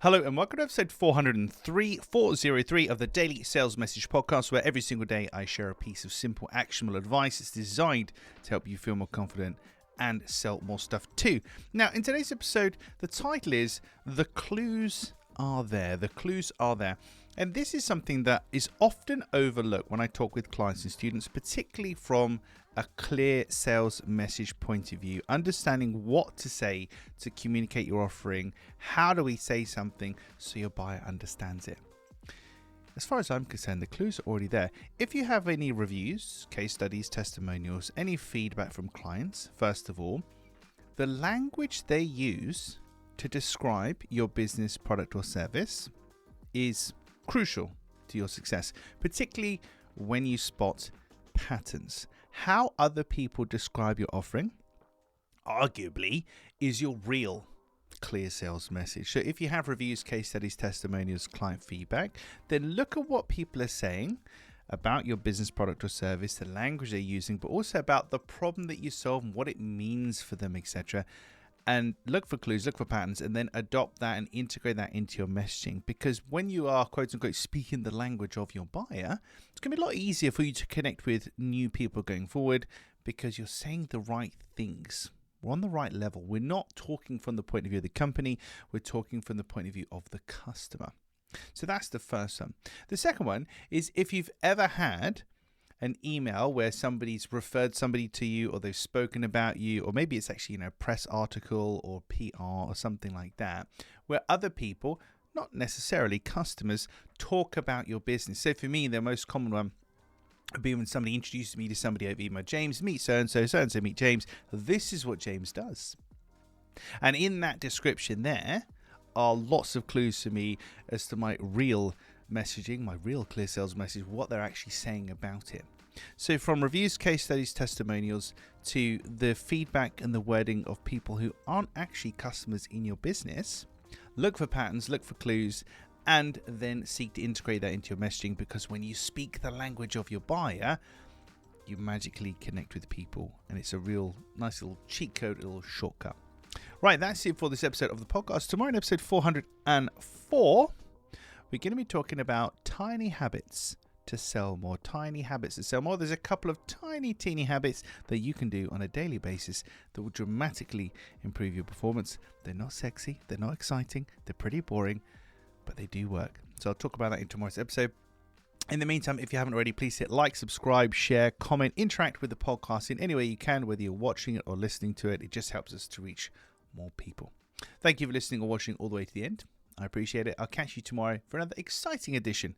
Hello and welcome to episode 403 of the Daily Sales Message Podcast, where every single day I share a piece of simple, actionable advice. It's designed to help you feel more confident and sell more stuff too. Now, in today's episode, the title is The Clues Are There. The Clues Are There. And this is something that is often overlooked when I talk with clients and students, particularly from a clear sales message point of view, understanding what to say to communicate your offering. How do we say something so your buyer understands it? As far as I'm concerned, the clues are already there. If you have any reviews, case studies, testimonials, any feedback from clients, first of all, the language they use to describe your business, product, or service is crucial to your success, particularly when you spot patterns. How other people describe your offering, arguably, is your real clear sales message. So if you have reviews, case studies, testimonials, client feedback, then look at what people are saying about your business, product, or service, the language they're using, but also about the problem that you solve and what it means for them, etc. And look for clues, look for patterns, and then adopt that and integrate that into your messaging. Because when you are, quote unquote, speaking the language of your buyer, it's going to be a lot easier for you to connect with new people going forward because you're saying the right things. We're on the right level. We're not talking from the point of view of the company. We're talking from the point of view of the customer. So that's the first one. The second one is if you've ever had an email where somebody's referred somebody to you, or they've spoken about you, or maybe it's actually a press article or PR or something like that, where other people, not necessarily customers, talk about your business. So for me, the most common one would be when somebody introduces me to somebody over email. James, meet so-and-so, so-and-so, meet James. This is what James does. And in that description there are lots of clues for me as to my real messaging, my real clear sales message, what they're actually saying about it. So from reviews, case studies, testimonials, to the feedback and the wording of people who aren't actually customers in your business, look for patterns, look for clues, and then seek to integrate that into your messaging, because when you speak the language of your buyer, you magically connect with people, and it's a real nice little cheat code, a little shortcut. Right, that's it for this episode of the podcast. Tomorrow in episode 404, we're going to be talking about tiny habits to sell more. Tiny habits to sell more. There's a couple of teeny habits that you can do on a daily basis that will dramatically improve your performance. They're not sexy, they're not exciting, they're pretty boring, but they do work. So I'll talk about that in tomorrow's episode. In the meantime, if you haven't already, please hit like, subscribe, share, comment, interact with the podcast in any way you can, whether you're watching it or listening to it. It just helps us to reach more people. Thank you for listening or watching all the way to the end. I appreciate it. I'll catch you tomorrow for another exciting edition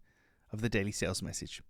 of the Daily Sales Message.